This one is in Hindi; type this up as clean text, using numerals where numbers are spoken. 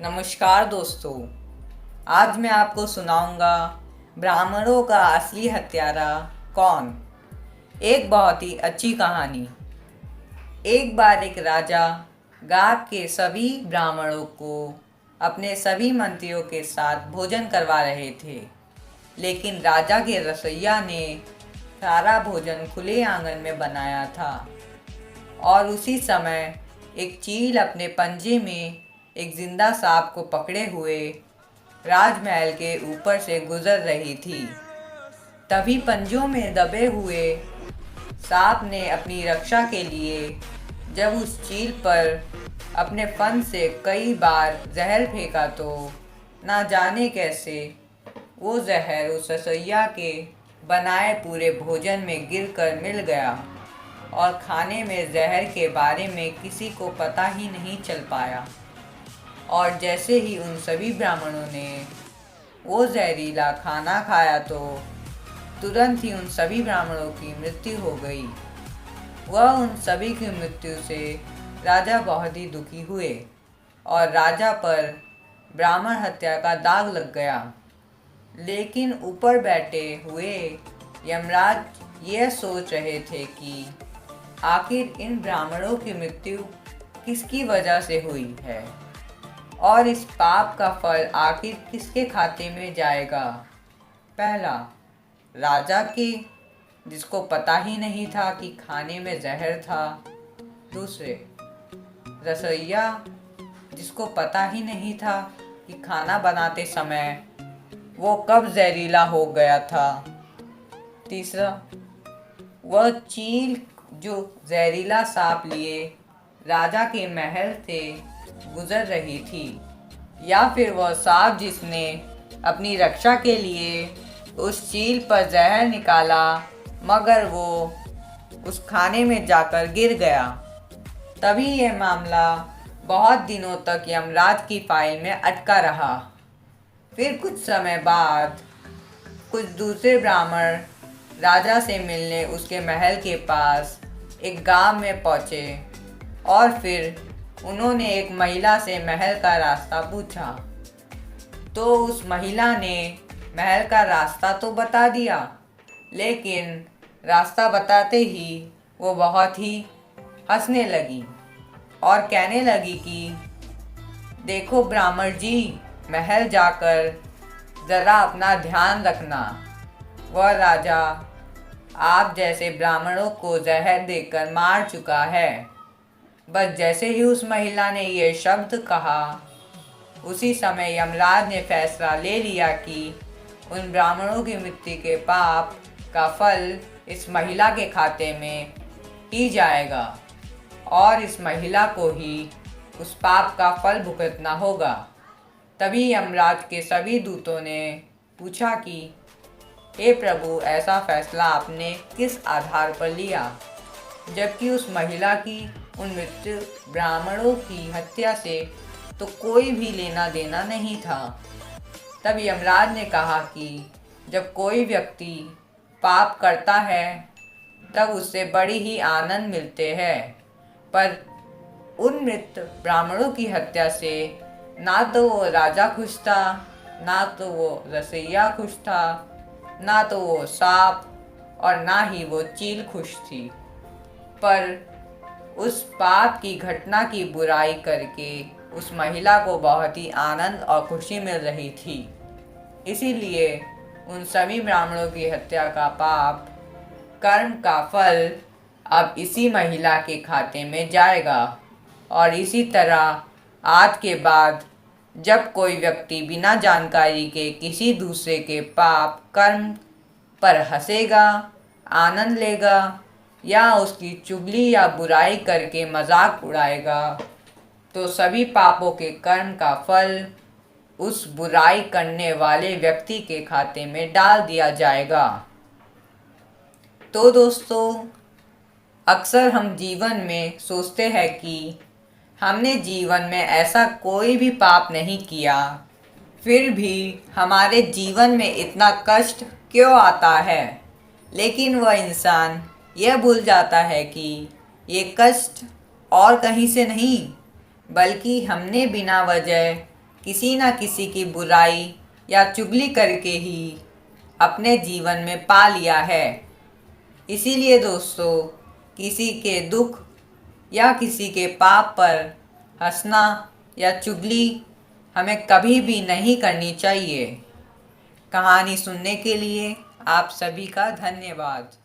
नमस्कार दोस्तों। आज मैं आपको सुनाऊंगा ब्राह्मणों का असली हत्यारा कौन। एक बहुत ही अच्छी कहानी। एक बार एक राजा गांव के सभी ब्राह्मणों को अपने सभी मंत्रियों के साथ भोजन करवा रहे थे, लेकिन राजा के रसोइया ने सारा भोजन खुले आंगन में बनाया था। और उसी समय एक चील अपने पंजे में एक जिंदा सांप को पकड़े हुए राजमहल के ऊपर से गुजर रही थी। तभी पंजों में दबे हुए सांप ने अपनी रक्षा के लिए जब उस चील पर अपने फन से कई बार जहर फेंका तो ना जाने कैसे वो जहर उस रसोइया के बनाए पूरे भोजन में गिरकर मिल गया और खाने में जहर के बारे में किसी को पता ही नहीं चल पाया। और जैसे ही उन सभी ब्राह्मणों ने वो जहरीला खाना खाया तो तुरंत ही उन सभी ब्राह्मणों की मृत्यु हो गई। वह उन सभी की मृत्यु से राजा बहुत ही दुखी हुए और राजा पर ब्राह्मण हत्या का दाग लग गया। लेकिन ऊपर बैठे हुए यमराज यह सोच रहे थे कि आखिर इन ब्राह्मणों की मृत्यु किसकी वजह से हुई है और इस पाप का फल आखिर किसके खाते में जाएगा। पहला, राजा के, जिसको पता ही नहीं था कि खाने में जहर था। दूसरे, रसोइया, जिसको पता ही नहीं था कि खाना बनाते समय वो कब जहरीला हो गया था। तीसरा, वह चील जो जहरीला सांप लिए राजा के महल से गुजर रही थी, या फिर वह सांप जिसने अपनी रक्षा के लिए उस चील पर जहर निकाला मगर वो उस खाने में जाकर गिर गया। तभी यह मामला बहुत दिनों तक यमराज की फाइल में अटका रहा। फिर कुछ समय बाद कुछ दूसरे ब्राह्मण राजा से मिलने उसके महल के पास एक गांव में पहुंचे और फिर उन्होंने एक महिला से महल का रास्ता पूछा। तो उस महिला ने महल का रास्ता तो बता दिया, लेकिन रास्ता बताते ही वो बहुत ही हंसने लगी और कहने लगी कि देखो ब्राह्मण जी, महल जाकर ज़रा अपना ध्यान रखना। वह राजा आप जैसे ब्राह्मणों को जहर देकर मार चुका है। बस जैसे ही उस महिला ने ये शब्द कहा, उसी समय यमराज ने फैसला ले लिया कि उन ब्राह्मणों की मृत्यु के पाप का फल इस महिला के खाते में ही जाएगा और इस महिला को ही उस पाप का फल भुगतना होगा। तभी यमराज के सभी दूतों ने पूछा कि हे प्रभु, ऐसा फैसला आपने किस आधार पर लिया, जबकि उस महिला की उन मृत्यु ब्राह्मणों की हत्या से तो कोई भी लेना देना नहीं था। तब यमराज ने कहा कि जब कोई व्यक्ति पाप करता है तब उससे बड़ी ही आनंद मिलते हैं, पर उन मृत ब्राह्मणों की हत्या से ना तो वो राजा खुश था, ना तो वो रसोइया खुश था, ना तो वो सांप और ना ही वो चील खुश थी। पर उस पाप की घटना की बुराई करके उस महिला को बहुत ही आनंद और खुशी मिल रही थी। इसीलिए उन सभी ब्राह्मणों की हत्या का पाप कर्म का फल अब इसी महिला के खाते में जाएगा। और इसी तरह आज के बाद जब कोई व्यक्ति बिना जानकारी के किसी दूसरे के पाप कर्म पर हंसेगा, आनंद लेगा या उसकी चुगली या बुराई करके मजाक उड़ाएगा, तो सभी पापों के कर्म का फल उस बुराई करने वाले व्यक्ति के खाते में डाल दिया जाएगा। तो दोस्तों, अक्सर हम जीवन में सोचते हैं कि हमने जीवन में ऐसा कोई भी पाप नहीं किया, फिर भी हमारे जीवन में इतना कष्ट क्यों आता है। लेकिन वह इंसान यह भूल जाता है कि ये कष्ट और कहीं से नहीं, बल्कि हमने बिना वजह किसी न किसी की बुराई या चुगली करके ही अपने जीवन में पा लिया है। इसीलिए दोस्तों, किसी के दुख या किसी के पाप पर हंसना या चुगली हमें कभी भी नहीं करनी चाहिए। कहानी सुनने के लिए आप सभी का धन्यवाद।